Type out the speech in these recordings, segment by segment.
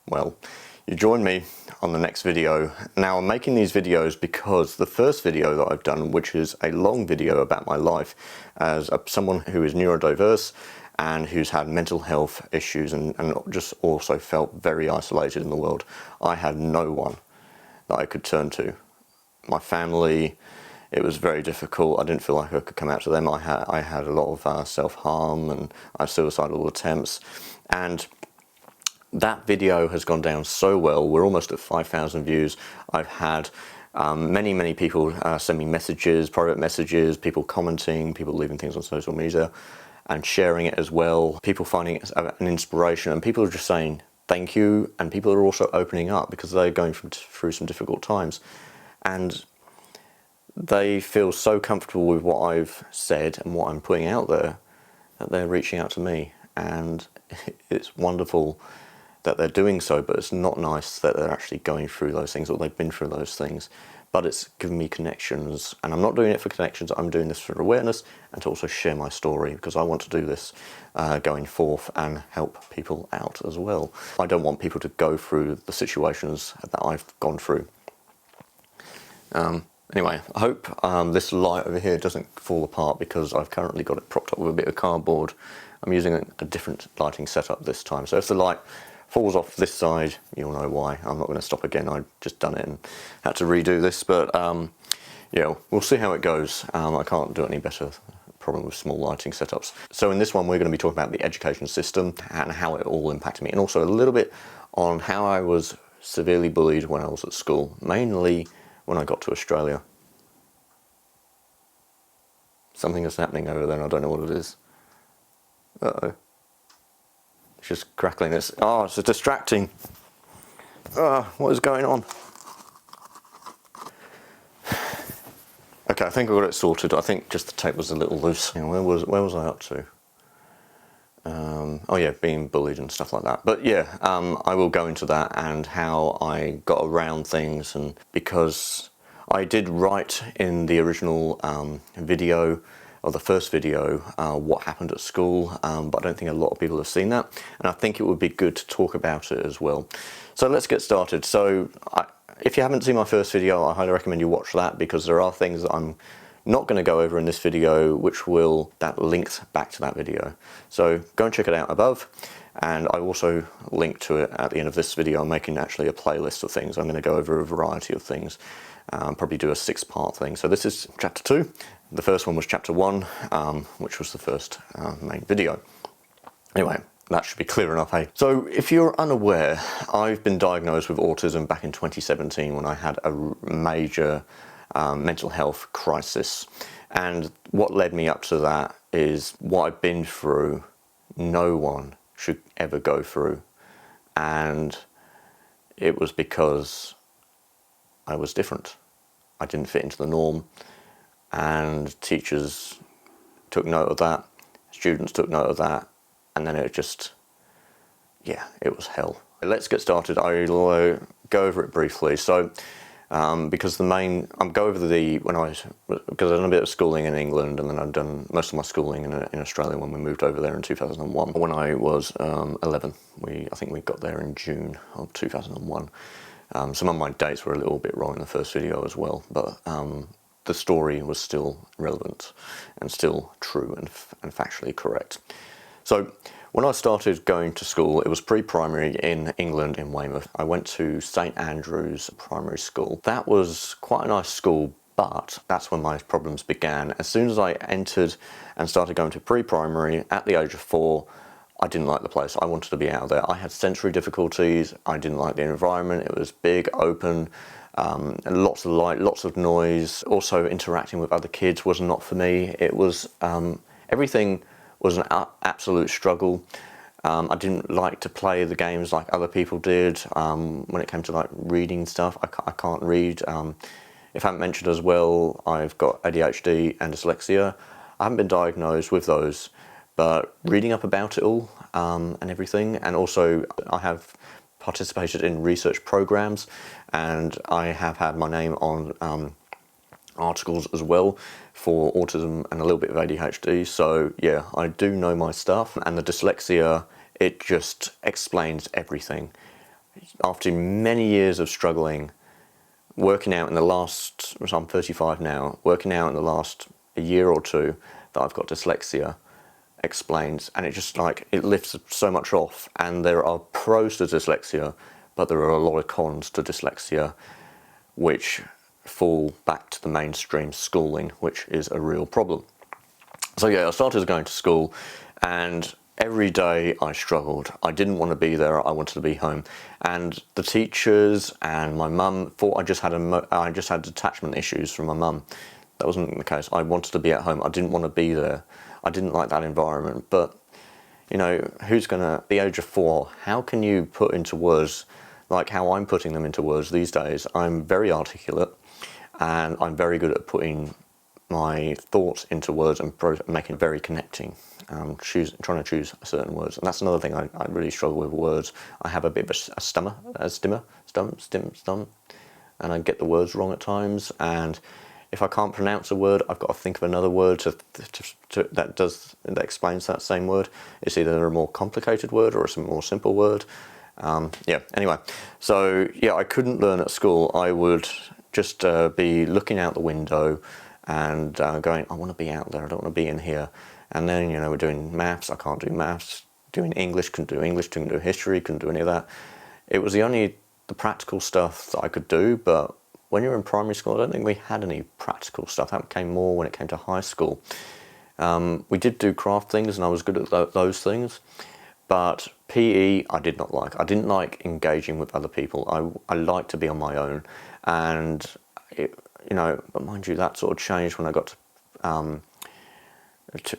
Well, you join me on the next video. Now, I'm making these videos because the first video that I've done, which is a long video about my life as someone who is neurodiverse and who's had mental health issues and just also felt very isolated in the world. I had no one that I could turn to. My family, it was very difficult. I didn't feel like I could come out to them. I had a lot of self-harm and I had suicidal attempts. And that video has gone down so well. We're almost at 5,000 views. I've had many people send me messages, private messages, people commenting, people leaving things on social media and sharing it as well. People finding it an inspiration, and people are just saying thank you, and people are also opening up because they're going through some difficult times. And they feel so comfortable with what I've said and what I'm putting out there that they're reaching out to me, and it's wonderful that they're doing so, but it's not nice that they're actually going through those things or they've been through those things. But it's given me connections, and I'm not doing it for connections, I'm doing this for awareness and to also share my story, because I want to do this going forth and help people out as well. I don't want people to go through the situations that I've gone through. Anyway, I hope this light over here doesn't fall apart because I've currently got it propped up with a bit of cardboard. I'm using a different lighting setup this time, so if the light falls off this side, you'll know why. I'm not going to stop again. I've just done it and had to redo this, but yeah, we'll see how it goes. I can't do any better. Problem with small lighting setups. So in this one, we're going to be talking about the education system and how it all impacted me, and also a little bit on how I was severely bullied when I was at school, mainly when I got to Australia. Something is happening over there and I don't know what it is. Uh-oh. It's just crackling. It's distracting. What is going on? Okay, I think I got it sorted. I think just the tape was a little loose. Yeah, where was I up to? Oh yeah, being bullied and stuff like that. But yeah, I will go into that and how I got around things, and because I did write in the original video, or the first video, what happened at school, but I don't think a lot of people have seen that, and I think it would be good to talk about it as well. So let's get started. So if you haven't seen my first video, I highly recommend you watch that, because there are things that I'm not going to go over in this video that links back to that video. So go and check it out above, and I also link to it at the end of this video. I'm making actually a playlist of things. I'm going to go over a variety of things, probably do a 6-part thing. So this is chapter 2. The first one was chapter 1, which was the first main video. Anyway, that should be clear enough, hey? So if you're unaware, I've been diagnosed with autism back in 2017 when I had a major mental health crisis. And what led me up to that is what I've been through, no one should ever go through. And it was because I was different. I didn't fit into the norm. And teachers took note of that, students took note of that, and then it just, yeah, it was hell. Let's get started. I'll go over it briefly. So, because I've done a bit of schooling in England, and then I've done most of my schooling in Australia when we moved over there in 2001. When I was 11, I think we got there in June of 2001. Some of my dates were a little bit wrong in the first video as well, but the story was still relevant and still true and factually correct. So when I started going to school, it was pre-primary in England, in Weymouth. I went to St Andrew's Primary School. That was quite a nice school, but that's when my problems began. As soon as I entered and started going to pre-primary at the age of 4, I didn't like the place. I wanted to be out of there. I had sensory difficulties. I didn't like the environment. It was big, open, lots of light, lots of noise. Also, interacting with other kids was not for me. It was, everything was an absolute struggle. I didn't like to play the games like other people did. When it came to like reading stuff, I can't read. If I haven't mentioned as well, I've got ADHD and dyslexia. I haven't been diagnosed with those, but reading up about it all and everything, and also I have participated in research programs, and I have had my name on articles as well for autism and a little bit of ADHD. So yeah, I do know my stuff. And the dyslexia, it just explains everything. after many years of struggling, working out in the last, so I'm 35 now, working out in the last a year or two that I've got dyslexia explains, and it just like, it lifts so much off. And there are pros to dyslexia, but there are a lot of cons to dyslexia, which fall back to the mainstream schooling, which is a real problem. So yeah, I started going to school, and every day I struggled. I didn't want to be there, I wanted to be home. And the teachers and my mum thought I just had detachment issues from my mum. That wasn't the case. I wanted to be at home. I didn't want to be there. I didn't like that environment. But, you know, who's gonna, at the age of 4, how can you put into words, like how I'm putting them into words these days? I'm very articulate, and I'm very good at putting my thoughts into words and making it very connecting. Trying to choose certain words, and that's another thing I really struggle with words. I have a bit of a stummer, and I get the words wrong at times. And if I can't pronounce a word, I've got to think of another word that explains that same word. It's either a more complicated word or a more simple word. Yeah. Anyway, so yeah, I couldn't learn at school. I would just be looking out the window and going, I want to be out there, I don't want to be in here. And then, you know, we're doing maths, I can't do maths. Doing English, couldn't do history, couldn't do any of that. It was the practical stuff that I could do. But when you're in primary school, I don't think we had any practical stuff. That came more when it came to high school. We did do craft things, and I was good at those things. But PE, I did not like. I didn't like engaging with other people. I liked to be on my own. And you know, but mind you, that sort of changed when I got to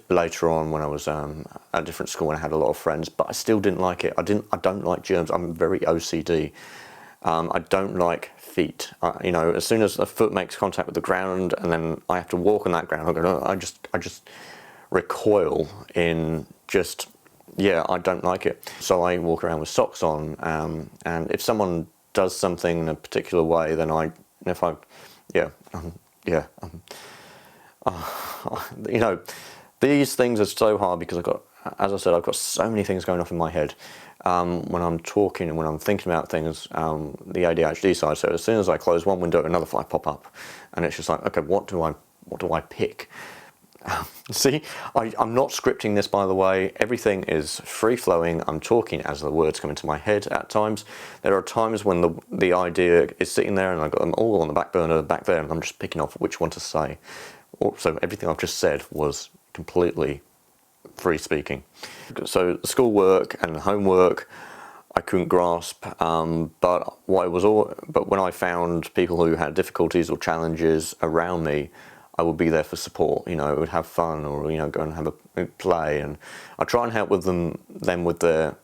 later on, when I was at a different school and I had a lot of friends. But I still didn't like it. I don't like germs. I'm very OCD. I don't like feet. You know, as soon as a foot makes contact with the ground, and then I have to walk on that ground, I just recoil in just, yeah, I don't like it. So I walk around with socks on, and if someone does something in a particular way, then you know, these things are so hard because as I said, I've got so many things going off in my head when I'm talking and when I'm thinking about things, the ADHD side. So as soon as I close one window, another might pop up, and it's just like, okay, what do I pick? See, I'm not scripting this, by the way. Everything is free-flowing. I'm talking as the words come into my head at times. There are times when the idea is sitting there and I've got them all on the back burner back there, and I'm just picking off which one to say. So everything I've just said was completely free speaking. So schoolwork and homework, I couldn't grasp, but when I found people who had difficulties or challenges around me, I would be there for support. You know, I would have fun, or, you know, go and have a play, and I try and help with them with their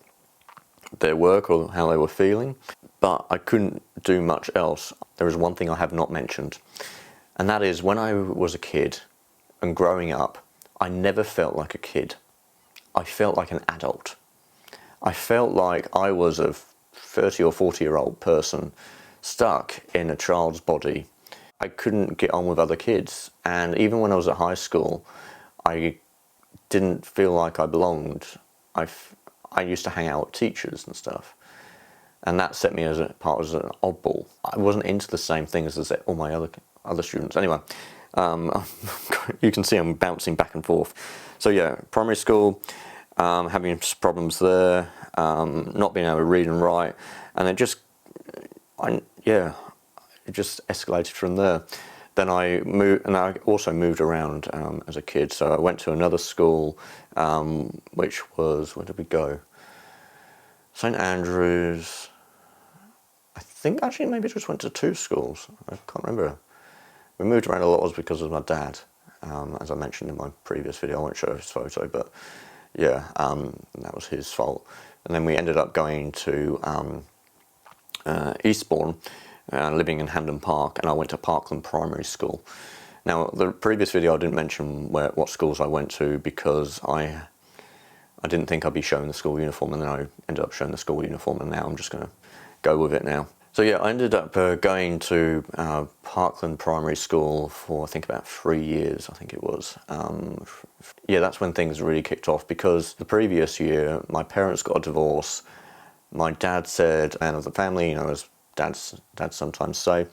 work or how they were feeling. But I couldn't do much else. There is one thing I have not mentioned, and that is, when I was a kid and growing up, I never felt like a kid. I felt like an adult. I felt like I was a 30 or 40-year-old person stuck in a child's body. I couldn't get on with other kids, and even when I was at high school, I didn't feel like I belonged. I used to hang out with teachers and stuff, and that set me apart as an oddball. I wasn't into the same things as all my other students. Anyway, you can see I'm bouncing back and forth. So yeah, primary school, having problems there, not being able to read and write, and it just escalated from there. Then I moved, and I also moved around as a kid. So I went to another school, which was, where did we go? St Andrews. I think actually maybe I just went to 2 schools. I can't remember. We moved around a lot, was because of my dad. As I mentioned in my previous video, I won't show his photo, but yeah, that was his fault. And then we ended up going to Eastbourne, living in Hampden Park, and I went to Parkland Primary School. Now, the previous video I didn't mention what schools I went to, because I didn't think I'd be showing the school uniform, and then I ended up showing the school uniform, and now I'm just going to go with it now. So yeah, I ended up going to Parkland Primary School for, I think, about 3 years, I think it was. Yeah, that's when things really kicked off, because the previous year my parents got a divorce, My dad said, man of the family, you know, as dads sometimes say.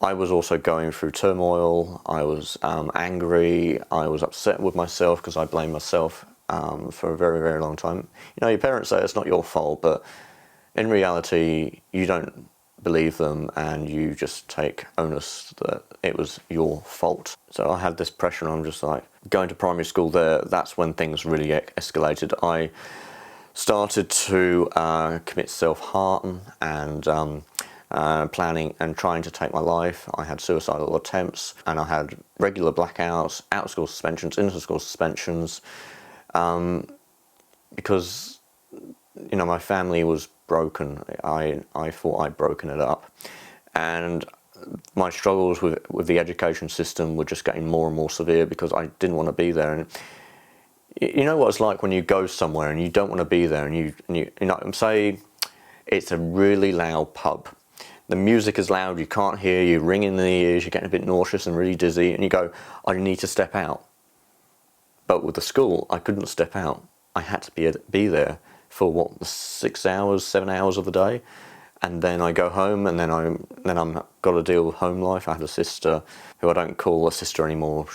I was also going through turmoil. I was angry. I was upset with myself because I blamed myself for a very, very long time. You know, your parents say it's not your fault, but in reality, you don't believe them and you just take onus that it was your fault. So I had this pressure, and I'm just like, going to primary school there, that's when things really escalated. I started to commit self-harm and planning and trying to take my life. I had suicidal attempts, and I had regular blackouts, out-of-school suspensions, inter-school suspensions, because, you know, my family was broken. I thought I'd broken it up, and my struggles with the education system were just getting more and more severe because I didn't want to be there. And you know what it's like when you go somewhere and you don't want to be there, and you know, say it's a really loud pub. The music is loud, you can't hear, you ring in the ears, you're getting a bit nauseous and really dizzy, and you go, I need to step out. But with the school, I couldn't step out. I had to be there for what, 6 hours, 7 hours of the day, and then I go home, and then I'm got to deal with home life. I had a sister who I don't call a sister anymore.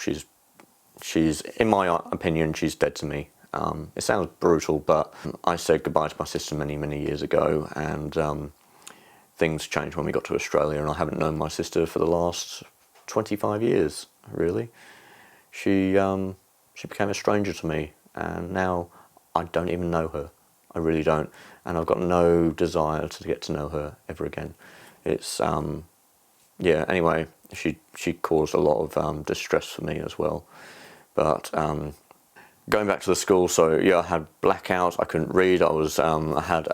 She's in my opinion, she's dead to me. It sounds brutal, but I said goodbye to my sister many, many years ago, and things changed when we got to Australia, and I haven't known my sister for the last 25 years, really. She became a stranger to me, and now I don't even know her. I really don't, and I've got no desire to get to know her ever again. It's yeah. Anyway, she caused a lot of distress for me as well. But going back to the school, so yeah, I had blackouts. I couldn't read. I had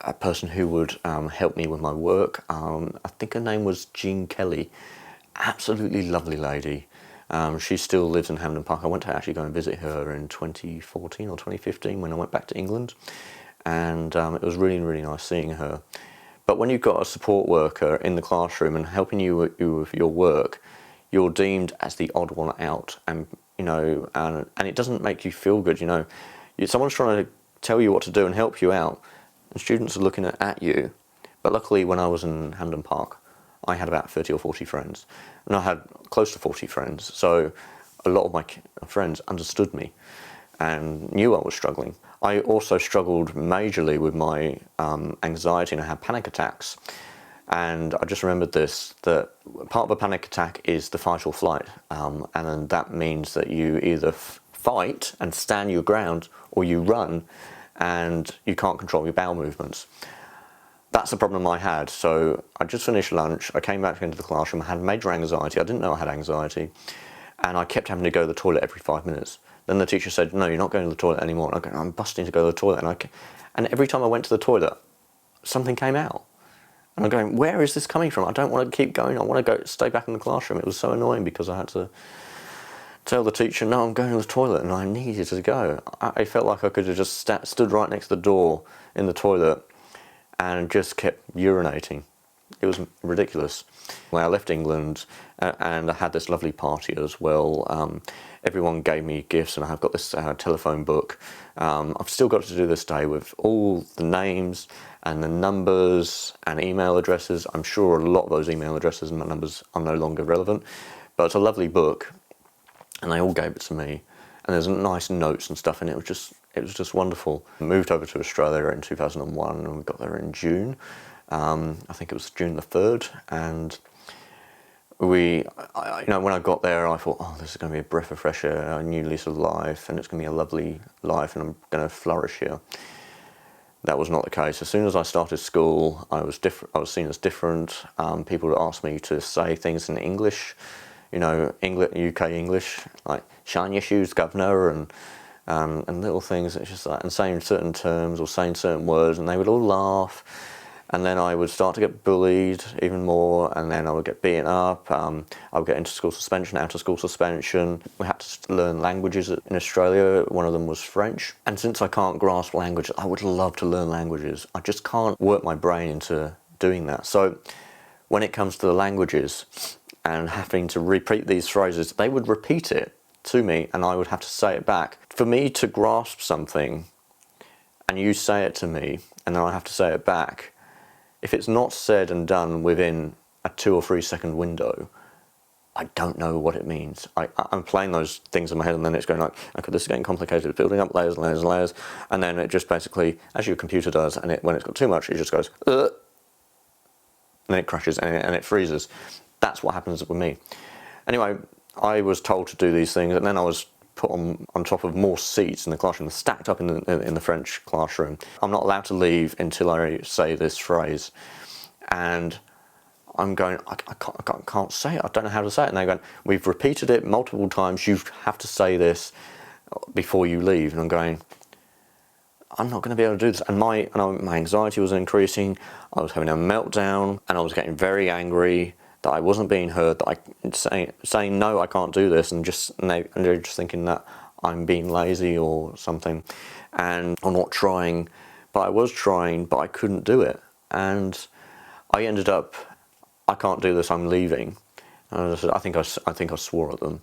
a person who would help me with my work. I think her name was Jean Kelly. Absolutely lovely lady. She still lives in Hampden Park. I went to actually go and visit her in 2014 or 2015 when I went back to England, and it was really, really nice seeing her. But when you've got a support worker in the classroom and helping you with your work, you're deemed as the odd one out, and you know, and it doesn't make you feel good. You know, someone's trying to tell you what to do and help you out, and students are looking at you. But luckily, when I was in Hampden Park, I had about 30 or 40 friends, and I had close to 40 friends, so a lot of my friends understood me and knew I was struggling. I also struggled majorly with my anxiety, and I had panic attacks. And I just remembered that part of a panic attack is the fight or flight, and then that means that you either fight and stand your ground, or you run and you can't control your bowel movements. That's the problem I had. So I just finished lunch, I came back into the classroom, I had major anxiety. I didn't know I had anxiety, and I kept having to go to the toilet every 5 minutes. Then the teacher said, no, you're not going to the toilet anymore. And I'm busting to go to the toilet, and every time I went to the toilet, something came out. And I'm going, where is this coming from? I don't want to keep going. I want to stay back in the classroom. It was so annoying because I had to tell the teacher, no, I'm going to the toilet, and I needed to go. I felt like I could have just stood right next to the door in the toilet and just kept urinating. It was ridiculous. When I left England, and I had this lovely party as well, everyone gave me gifts, and I've got this telephone book. I've still got to do this day with all the names and the numbers and email addresses. I'm sure a lot of those email addresses and numbers are no longer relevant, but it's a lovely book, and they all gave it to me. And there's nice notes and stuff, and it was just wonderful. I moved over to Australia in 2001, and we got there in June. I think it was June the 3rd, and you know, when I got there, I thought, oh, this is going to be a breath of fresh air, a new lease of life, and it's going to be a lovely life, and I'm going to flourish here. That was not the case. As soon as I started school, I was seen as different. People would ask me to say things in English, you know, UK English, like "shine your shoes, governor," and little things. It's just like, and saying certain terms or saying certain words, and they would all laugh. And then I would start to get bullied even more, and then I would get beaten up. I would get into school suspension, out of school suspension. We had to learn languages in Australia. One of them was French. And since I can't grasp language, I would love to learn languages. I just can't work my brain into doing that. So when it comes to the languages and having to repeat these phrases, they would repeat it to me, and I would have to say it back. For me to grasp something and you say it to me, and then I have to say it back, if it's not said and done within a 2 or 3 second window, I don't know what it means. I'm playing those things in my head, and then it's going like, okay, this is getting complicated, it's building up layers and layers and layers, and then it just basically, as your computer does, and when it's got too much, it just goes, and then it crashes and it freezes. That's what happens with me. Anyway, I was told to do these things, and then I was put on top of more seats in the classroom, stacked up in the French classroom. I'm not allowed to leave until I say this phrase, and I'm going, I can't say it, I don't know how to say it. And they're going, we've repeated it multiple times, you have to say this before you leave. And I'm going, I'm not going to be able to do this. And my anxiety was increasing, I was having a meltdown, and I was getting very angry that I wasn't being heard, that saying no, I can't do this, and they're just thinking that I'm being lazy or something, and I'm not trying. But I was trying, but I couldn't do it. And I ended up, I can't do this, I'm leaving. And I think I swore at them.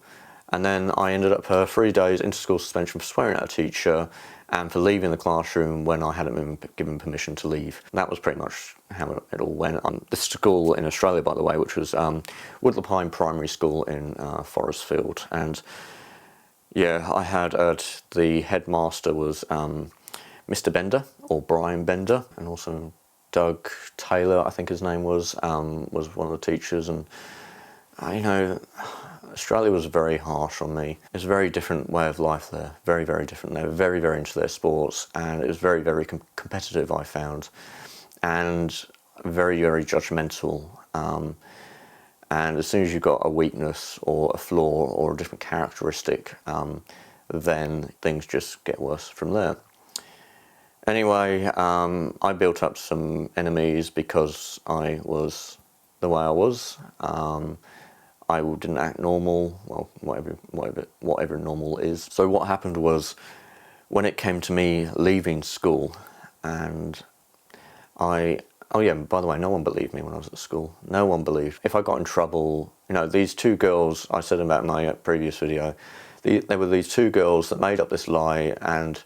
And then I ended up 3 days inter-school suspension for swearing at a teacher and for leaving the classroom when I hadn't been given permission to leave. That was pretty much how it all went. The school in Australia, by the way, which was Woodlapine Primary School in Forestfield. And yeah, I had the headmaster was Mr. Bender, or Brian Bender, and also Doug Taylor, I think his name was one of the teachers. And you know, Australia was very harsh on me. It's a very different way of life there, very, very different. They were very, very into their sports, and it was very, very competitive, I found, and very, very judgmental. And as soon as you've got a weakness or a flaw or a different characteristic, then things just get worse from there. Anyway, I built up some enemies because I was the way I was. I didn't act normal, well, whatever normal is. So what happened was, when it came to me leaving school, and oh yeah, by the way, no one believed me when I was at school. No one believed. If I got in trouble, you know, these 2 girls, I said about in my previous video, there were these 2 girls that made up this lie, and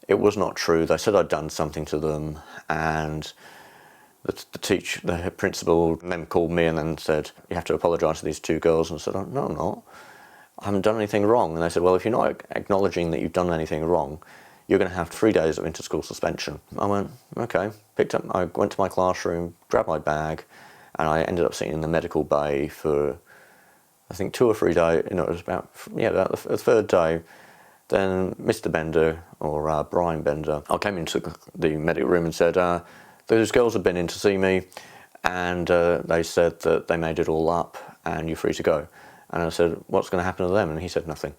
it was not true. They said I'd done something to them, and the principal then called me and then said, you have to apologise to these 2 girls. And I said, oh, no, I'm not. I haven't done anything wrong. And they said, well, if you're not acknowledging that you've done anything wrong, you're going to have 3 days of inter-school suspension. I went, okay. I went to my classroom, grabbed my bag, and I ended up sitting in the medical bay for, I think, 2 or 3 days. You know, it was about the 3rd day. Then Mr. Bender, or Brian Bender, I came into the medical room and said, those girls had been in to see me, and they said that they made it all up and you're free to go. And I said, what's going to happen to them? And he said, nothing.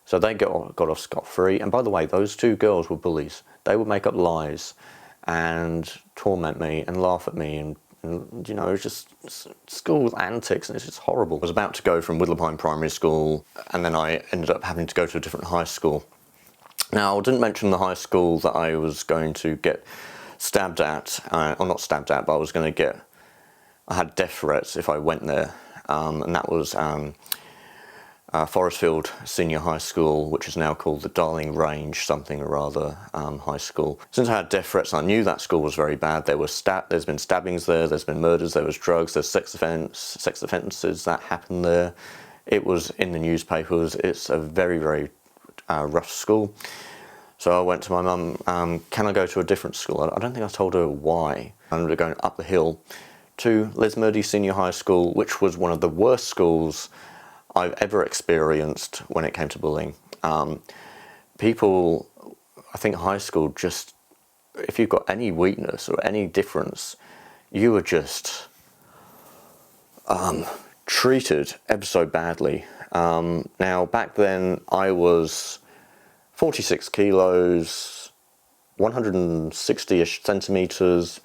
So they got off scot-free. And by the way, those 2 girls were bullies. They would make up lies and torment me and laugh at me, and you know, it was just school antics, and it's just horrible. I was about to go from Woodlapine Primary School, and then I ended up having to go to a different high school. Now, I didn't mention the high school that I was going to get stabbed at, or not stabbed at, but I had death threats if I went there, and that was Forestfield Senior High School, which is now called the Darling Range something or other high school. Since I had death threats, I knew that school was very bad. There's been stabbings there, there's been murders, there was drugs, there's sex offences that happened there. It was in the newspapers. It's a very, very rough school. So I went to my mum, can I go to a different school? I don't think I told her why. I ended up going up the hill to Lesmurdie Senior High School, which was one of the worst schools I've ever experienced when it came to bullying. People, I think high school, just, if you've got any weakness or any difference, you were just treated ever so badly. Now, back then, I was 46 kilos, 160-ish centimetres.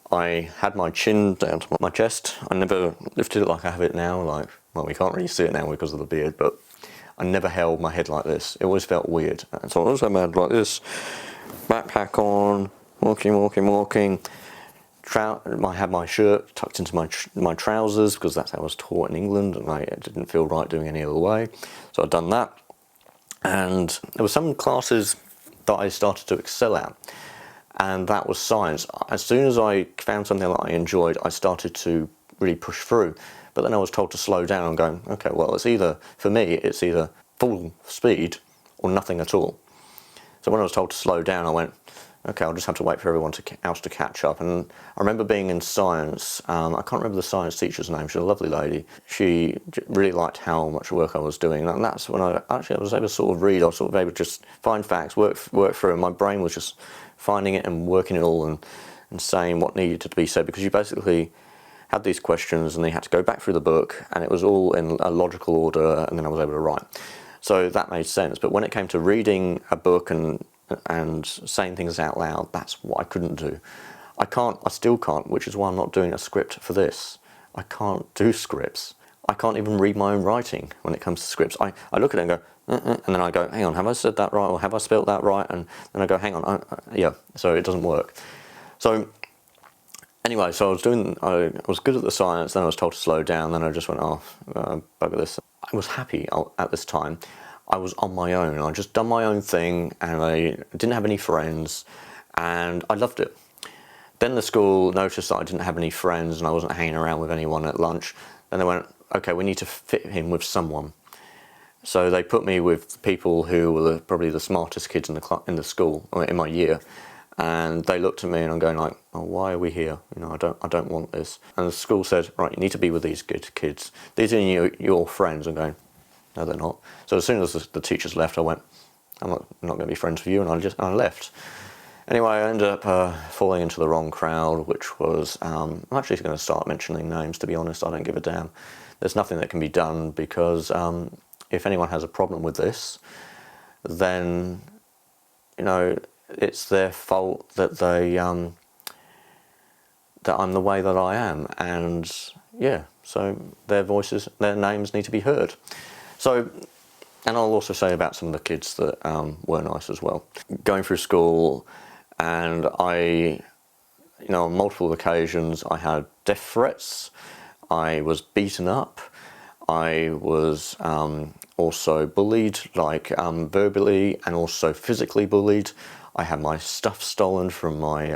I had my chin down to my chest. I never lifted it like I have it now. Like, well, we can't really see it now because of the beard, but I never held my head like this. It always felt weird. And so I always had my head like this, backpack on, walking. I had my shirt tucked into my trousers because that's how I was taught in England, and it didn't feel right doing any other way. So I'd done that. And there were some classes that I started to excel at, and that was science. As soon as I found something that I enjoyed, I started to really push through. But then I was told to slow down and going, okay, well, it's either, for me, it's either full speed or nothing at all. So when I was told to slow down, I went, okay, I'll just have to wait for everyone else to catch up. And I remember being in science, I can't remember the science teacher's name, she was a lovely lady. She really liked how much work I was doing, and that's when I was able to sort of read. I was sort of able to just find facts, work through, and my brain was just finding it and working it all and saying what needed to be said, because you basically had these questions and they had to go back through the book, and it was all in a logical order, and then I was able to write. So that made sense. But when it came to reading a book and saying things out loud, that's what I couldn't do. I still can't, which is why I'm not doing a script for this. I can't do scripts. I can't even read my own writing when it comes to scripts. I look at it and go, and then I go, hang on, have I said that right, or have I spelt that right? And then I go, hang on, yeah, so it doesn't work. So anyway, so I was good at the science, then I was told to slow down, then I just went, oh, bugger this. I was happy at this time. I was on my own. I'd just done my own thing, and I didn't have any friends, and I loved it. Then the school noticed that I didn't have any friends and I wasn't hanging around with anyone at lunch. Then they went, okay, we need to fit in with someone. So they put me with people who were probably the smartest kids in the school, or in my year. And they looked at me and I'm going like, oh, why are we here? You know, I don't want this. And the school said, right, you need to be with these good kids. These are your friends. I'm going, no, they're not. So as soon as the teachers left, I went, I'm not going to be friends with you, and I left. Anyway, I ended up falling into the wrong crowd, which was, I'm actually going to start mentioning names, to be honest. I don't give a damn. There's nothing that can be done, because if anyone has a problem with this, then, you know, it's their fault that that I'm the way that I am, and yeah, so their voices, their names need to be heard. So, and I'll also say about some of the kids that were nice as well. Going through school, and on multiple occasions I had death threats, I was beaten up, I was also bullied, like verbally and also physically bullied. I had my stuff stolen from my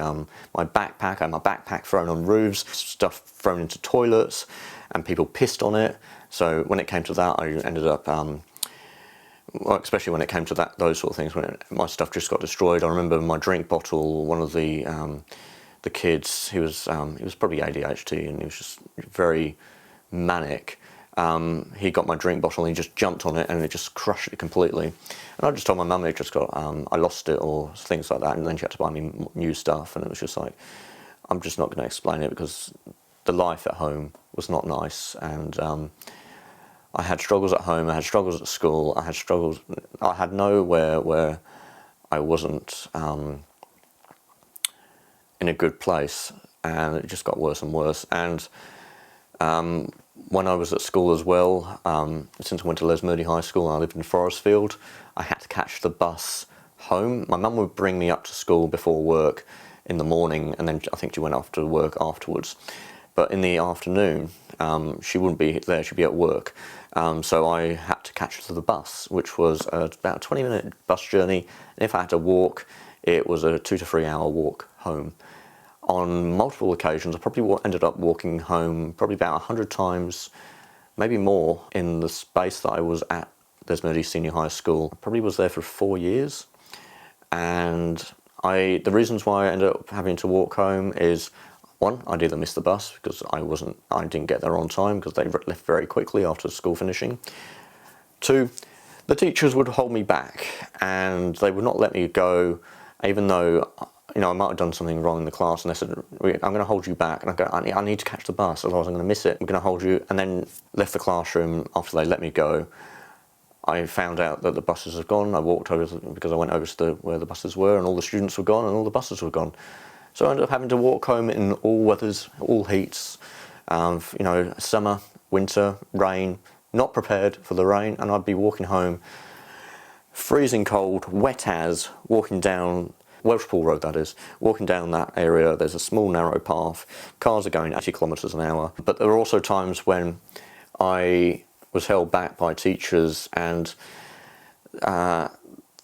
backpack. I had my backpack thrown on roofs, stuff thrown into toilets, and people pissed on it. So when it came to that, I ended up, well, especially when it came to those sort of things, when my stuff just got destroyed. I remember my drink bottle. One of the kids, he was probably ADHD, and he was just very manic. He got my drink bottle and he just jumped on it and it just crushed it completely. And I just told my mum it just got, I lost it or things like that, and then she had to buy me new stuff, and it was just like, I'm just not going to explain it, because the life at home was not nice, and I had struggles at home, I had struggles at school, I had nowhere where I wasn't in a good place, and it just got worse and worse. And when I was at school as well, since I went to Lesmurdie High School and I lived in Forestfield, I had to catch the bus home. My mum would bring me up to school before work in the morning, and then I think she went off to work afterwards. But in the afternoon, she wouldn't be there, she'd be at work. So I had to catch the bus, which was about a 20-minute bus journey. And if I had to walk, it was a 2 to 3 hour walk home. On multiple occasions, I probably ended up walking home probably about 100 times, maybe more, in the space that I was at Lesmurdie Senior High School. I probably was there for 4 years. And the reasons why I ended up having to walk home is, one, I'd either missed the bus because I didn't get there on time because they left very quickly after school finishing. Two, the teachers would hold me back and they would not let me go, even though, you know, I might have done something wrong in the class, and they said, I'm going to hold you back. And I go, I need to catch the bus, otherwise I'm going to miss it. I'm going to hold you. And then left the classroom after they let me go. I found out that the buses had gone. I walked over because I went over to where the buses were, and all the students were gone and all the buses were gone. So I ended up having to walk home in all weathers, all heats, you know, summer, winter, rain, not prepared for the rain, and I'd be walking home freezing cold, wet as, walking down Welshpool Road, that is, walking down that area. There's a small narrow path, cars are going 80 kilometres an hour, but there were also times when I was held back by teachers, and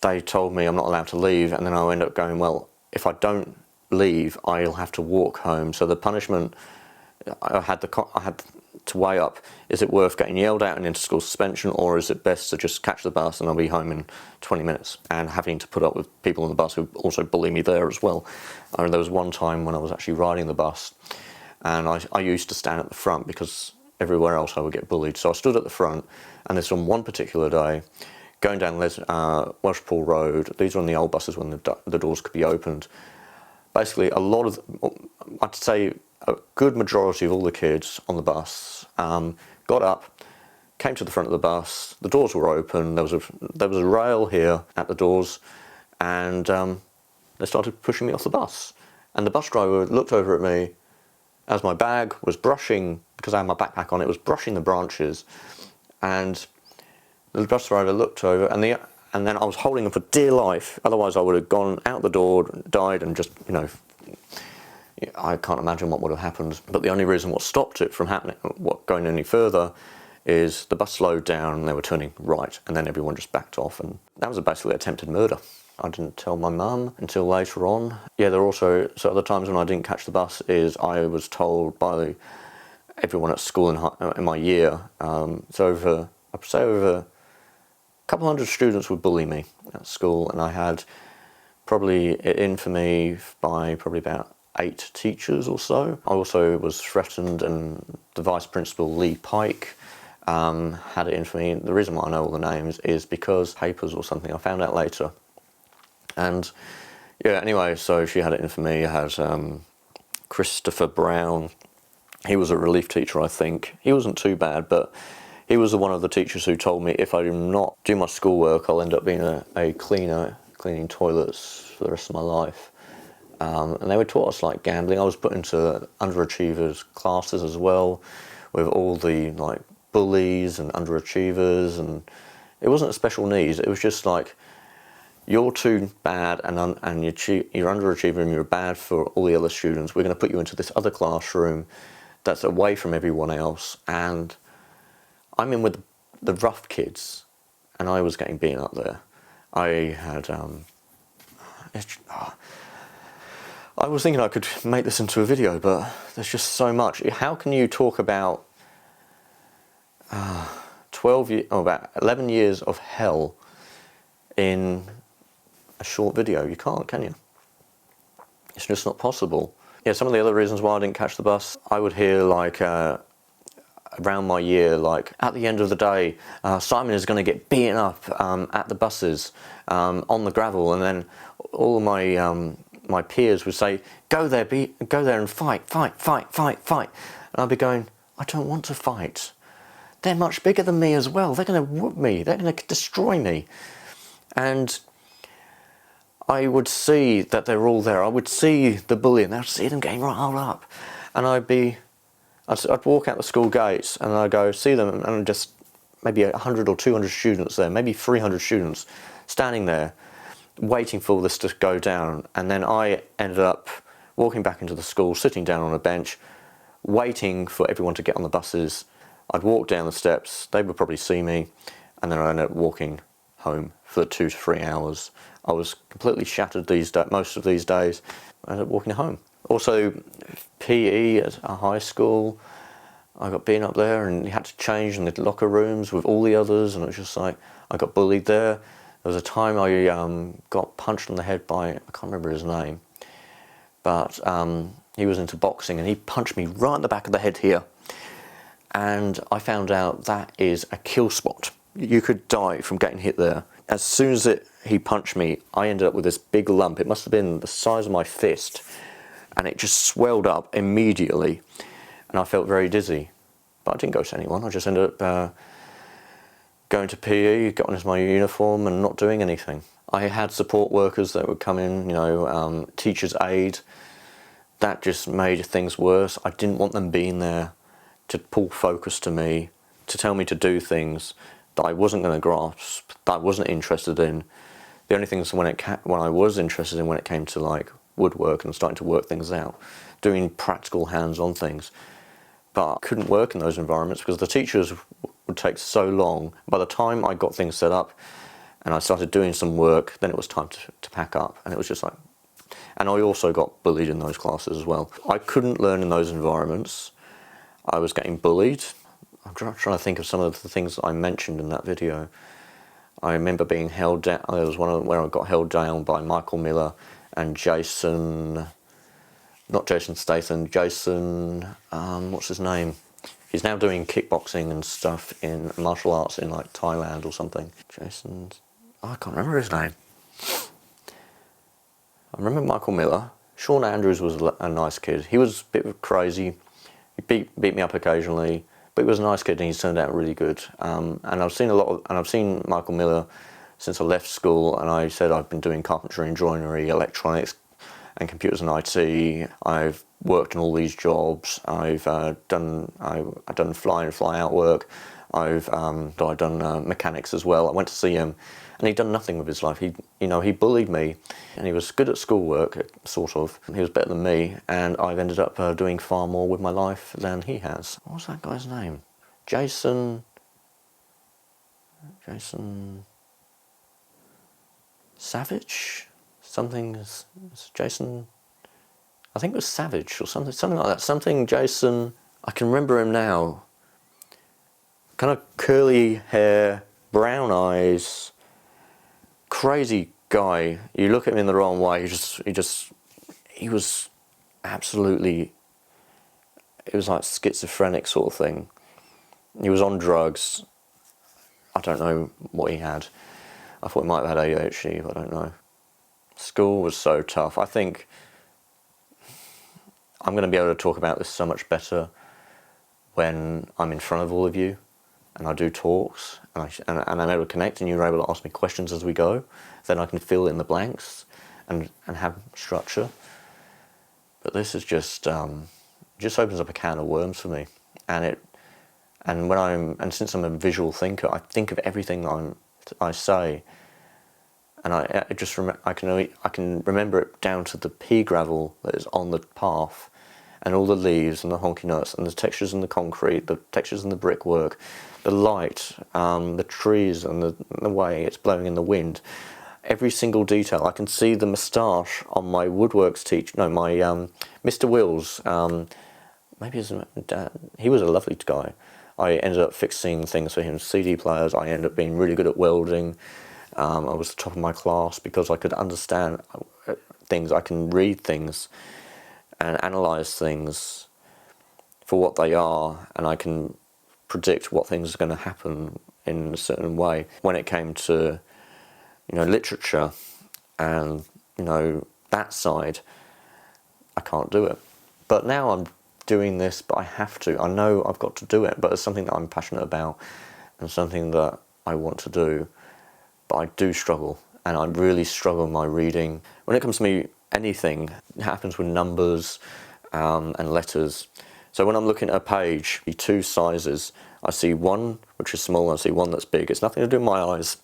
they told me I'm not allowed to leave, and then I end up going, well, if I don't leave, I'll have to walk home. So the punishment, I had to weigh up, is it worth getting yelled at and into school suspension, or is it best to just catch the bus and I'll be home in 20 minutes, and having to put up with people on the bus who also bully me there as well. I mean, there was one time when I was actually riding the bus, and I used to stand at the front because everywhere else I would get bullied. So I stood at the front, and this on one particular day, going down Welshpool Road. These were on the old buses when the doors could be opened. Basically, I'd say a good majority of all the kids on the bus got up, came to the front of the bus, the doors were open, there was a rail here at the doors, and they started pushing me off the bus. And the bus driver looked over at me as my bag was brushing, because I had my backpack on, it was brushing the branches, and the bus driver looked over, and then I was holding him for dear life, otherwise I would have gone out the door, died, and just, you know, I can't imagine what would have happened. But the only reason what stopped it from happening, going any further, is the bus slowed down and they were turning right, and then everyone just backed off, and that was basically attempted murder. I didn't tell my mum until later on. Yeah, there were also, so other times when I didn't catch the bus is I was told by everyone at school in my year, so I'd say over a couple hundred students would bully me at school, and I had probably it in for me by probably about 8 teachers or so. I also was threatened, and the vice principal, Lee Pike, had it in for me. The reason why I know all the names is because papers or something, I found out later. And yeah, anyway, so she had it in for me. I had Christopher Brown. He was a relief teacher, I think. He wasn't too bad, but he was one of the teachers who told me if I do not do my schoolwork, I'll end up being a cleaner, cleaning toilets for the rest of my life. And they would taught us like gambling. I was put into underachievers classes as well, with all the like bullies and underachievers, and it wasn't a special needs. It was just like, you're too bad and you're underachiever and you're bad for all the other students. We're going to put you into this other classroom that's away from everyone else. And I'm in with the rough kids, and I was getting beaten up there. I had, I was thinking I could make this into a video, but there's just so much. How can you talk about about 11 years of hell in a short video? You can't, can you? It's just not possible. Yeah, some of the other reasons why I didn't catch the bus, I would hear like around my year, like at the end of the day, Simon is going to get beaten up at the buses on the gravel, and then all of my peers would say, go there and fight, and I'd be going, I don't want to fight. They're much bigger than me as well. They're going to whoop me. They're going to destroy me. And I would see that they're all there. I would see the bullying. I'd see them getting riled up, and I'd walk out the school gates, and I'd go see them, and just maybe 100 or 200 students there, maybe 300 students standing there, waiting for this to go down. And then I ended up walking back into the school, sitting down on a bench, waiting for everyone to get on the buses. I'd walk down the steps, they would probably see me, and then I ended up walking home for 2 to 3 hours. I was completely shattered most of these days. I ended up walking home. Also, PE at a high school, I got beaten up there, and you had to change in the locker rooms with all the others, and it was just like, I got bullied there. There was a time I got punched on the head by, I can't remember his name, but he was into boxing, and he punched me right in the back of the head here. And I found out that is a kill spot. You could die from getting hit there. As soon as he punched me, I ended up with this big lump. It must have been the size of my fist, and it just swelled up immediately, and I felt very dizzy. But I didn't go to anyone. I just ended up going to PE, got into my uniform, and not doing anything. I had support workers that would come in, you know, teacher's aid. That just made things worse. I didn't want them being there to pull focus to me, to tell me to do things that I wasn't going to grasp, that I wasn't interested in. The only things when I was interested in when it came to like woodwork and starting to work things out, doing practical hands-on things. But I couldn't work in those environments because the teachers would take so long. By the time I got things set up and I started doing some work, then it was time to pack up, and it was just like, and I also got bullied in those classes as well. I couldn't learn in those environments. I was getting bullied. I'm trying to think of some of the things that I mentioned in that video. I remember being held down. There was one where I got held down by Michael Miller and Jason, not Jason Statham, Jason, what's his name? He's now doing kickboxing and stuff in martial arts in like Thailand or something. Jason, oh, I can't remember his name. I remember Michael Miller. Sean Andrews was a nice kid. He was a bit crazy. He beat me up occasionally, but he was a nice kid and he's turned out really good. And I've seen Michael Miller since I left school, and I said I've been doing carpentry and joinery, electronics and computers and IT. I've worked in all these jobs. I've done fly in, fly out work. I've done mechanics as well. I went to see him, and he'd done nothing with his life. He bullied me, and he was good at schoolwork, sort of. He was better than me, and I've ended up doing far more with my life than he has. What was that guy's name? Jason Savage? Something, Jason, I think it was Savage or something like that. Something Jason, I can remember him now. Kind of curly hair, brown eyes, crazy guy. You look at him in the wrong way, he was absolutely, it was like schizophrenic sort of thing. He was on drugs. I don't know what he had. I thought he might have had ADHD, but I don't know. School was so tough. I think I'm going to be able to talk about this so much better when I'm in front of all of you and I do talks and I'm able to connect and you're able to ask me questions as we go. Then I can fill in the blanks and have structure. But this is just opens up a can of worms for me. And since I'm a visual thinker, I think of everything I say. And I can remember it down to the pea gravel that is on the path, and all the leaves and the honky nuts and the textures in the concrete, the textures in the brickwork, the light, the trees and the way it's blowing in the wind. Every single detail. I can see the moustache on my woodworks my Mr. Wills. Maybe his dad. He was a lovely guy. I ended up fixing things for him, CD players. I ended up being really good at welding. I was the top of my class because I could understand things. I can read things and analyse things for what they are, and I can predict what things are going to happen in a certain way. When it came to, literature and, that side, I can't do it. But now I'm doing this, but I have to. I know I've got to do it, but it's something that I'm passionate about and something that I want to do. But I do struggle, and I really struggle in my reading. When it comes to me, anything happens with numbers and letters. So when I'm looking at a page, two sizes, I see one which is small, and I see one that's big. It's nothing to do with my eyes.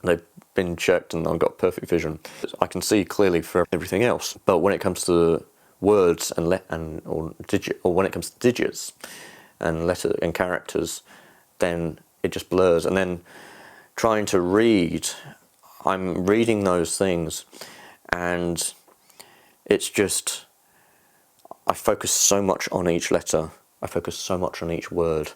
They've been checked and I've got perfect vision. I can see clearly for everything else. But when it comes to words or when it comes to digits and letters and characters, then it just blurs. And then trying to read, I'm reading those things, and it's just, I focus so much on each letter, I focus so much on each word,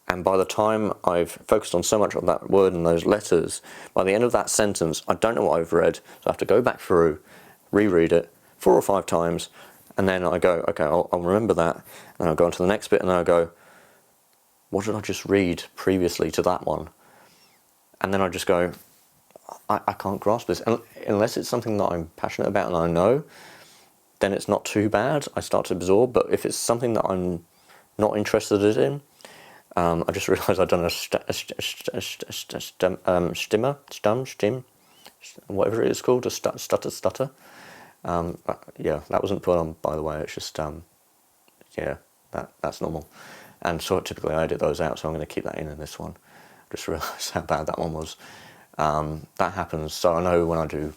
and by the time I've focused on so much on that word and those letters, by the end of that sentence, I don't know what I've read, so I have to go back through, reread it 4 or 5 times, and then I go, okay, I'll remember that, and I'll go on to the next bit, and I'll go, what did I just read previously to that one? And then I just go, I can't grasp this. Unless it's something that I'm passionate about and I know, then it's not too bad. I start to absorb. But if it's something that I'm not interested in, I just realised I've done a stim, whatever it is called, a stutter. Yeah, that wasn't put on, by the way. It's just, yeah, that's normal. And so typically I edit those out, so I'm going to keep that in this one. Just realised how bad that one was. That happens, so I know when I do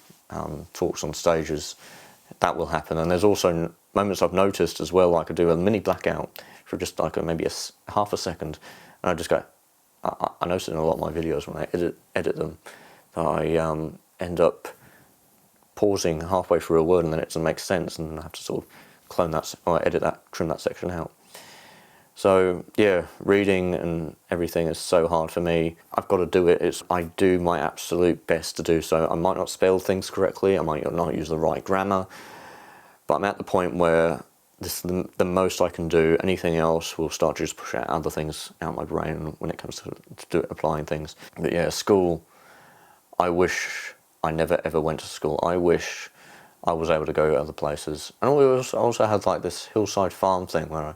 talks on stages, that will happen. And there's also moments I've noticed as well, like I do a mini blackout for just like maybe half a second, and I just go, I notice in a lot of my videos when I edit them, I end up pausing halfway through a word and then it doesn't make sense, and I have to sort of clone that or edit that, trim that section out. So yeah, reading and everything is so hard for me. I've got to do it. I do my absolute best to do so. I might not spell things correctly, I might not use the right grammar, but I'm at the point where this is the most I can do. Anything else will start to just push out other things out my brain when it comes to applying things. But yeah, school, I wish I never ever went to school. I wish I was able to go to other places. And I also had like this hillside farm thing where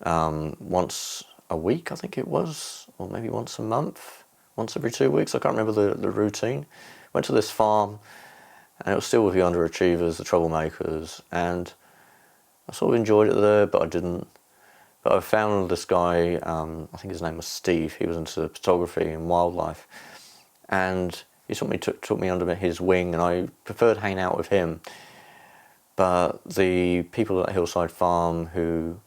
once a week, I think it was, or maybe once a month, once every 2 weeks, I can't remember the routine. Went to this farm, and it was still with the underachievers, the troublemakers, and I sort of enjoyed it there, but I didn't. But I found this guy, I think his name was Steve. He was into photography and wildlife, and he took me under his wing, and I preferred hanging out with him. But the people at Hillside Farm, who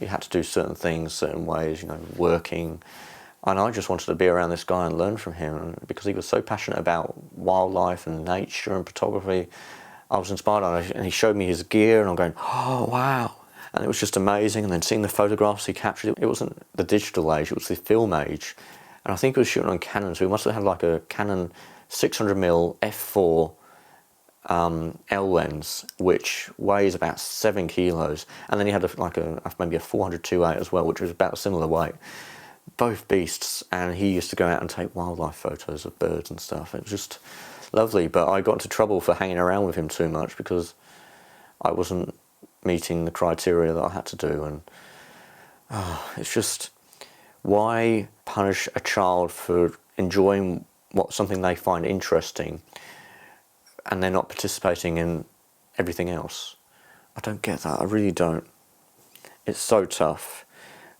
you had to do certain things, certain ways, you know, working, and I just wanted to be around this guy and learn from him, because he was so passionate about wildlife and nature and photography. I was inspired, and he showed me his gear, and I'm going, oh wow, and it was just amazing. And then seeing the photographs he captured, it wasn't the digital age, it was the film age, and I think he was shooting on Canon, so he must have had like a Canon 600mm f4 L lens, which weighs about 7 kilos, and then he had maybe a 400 2.8 as well, which was about a similar weight. Both beasts, and he used to go out and take wildlife photos of birds and stuff. It was just lovely, but I got into trouble for hanging around with him too much because I wasn't meeting the criteria that I had to do, and it's just, why punish a child for enjoying something they find interesting and they're not participating in everything else? I don't get that, I really don't. It's so tough,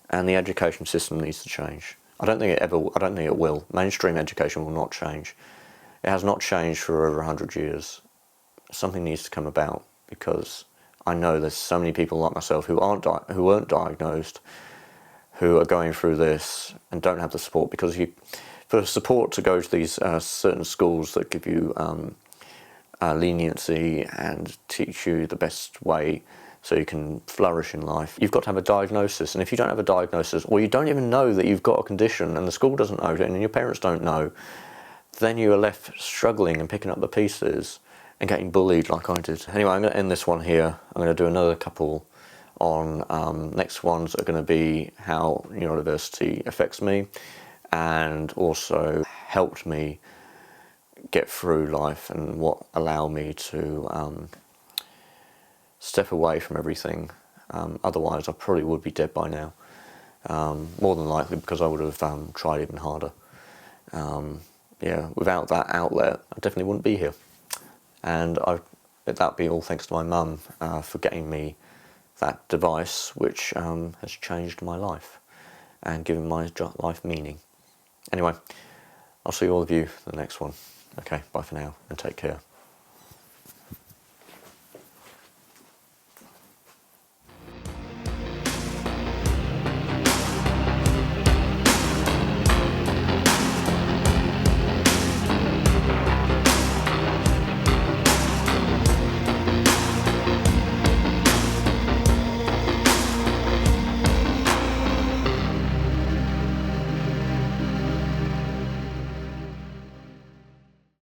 and the education system needs to change. I don't think it will. Mainstream education will not change. It has not changed for over 100 years. Something needs to come about, because I know there's so many people like myself who weren't diagnosed, who are going through this and don't have the support, because for support to go to these certain schools that give you leniency and teach you the best way so you can flourish in life, you've got to have a diagnosis. And if you don't have a diagnosis, or you don't even know that you've got a condition, and the school doesn't know it, and your parents don't know, then you are left struggling and picking up the pieces and getting bullied like I did. Anyway, I'm going to end this one here. I'm going to do another couple on next ones are going to be how neurodiversity affects me, and also helped me get through life, and what allowed me to step away from everything. Otherwise I probably would be dead by now, more than likely, because I would have tried even harder. Yeah, without that outlet I definitely wouldn't be here, and that'd be all thanks to my mum for getting me that device, which has changed my life and given my life meaning. Anyway, I'll see all of you in the next one. Okay, bye for now, and take care.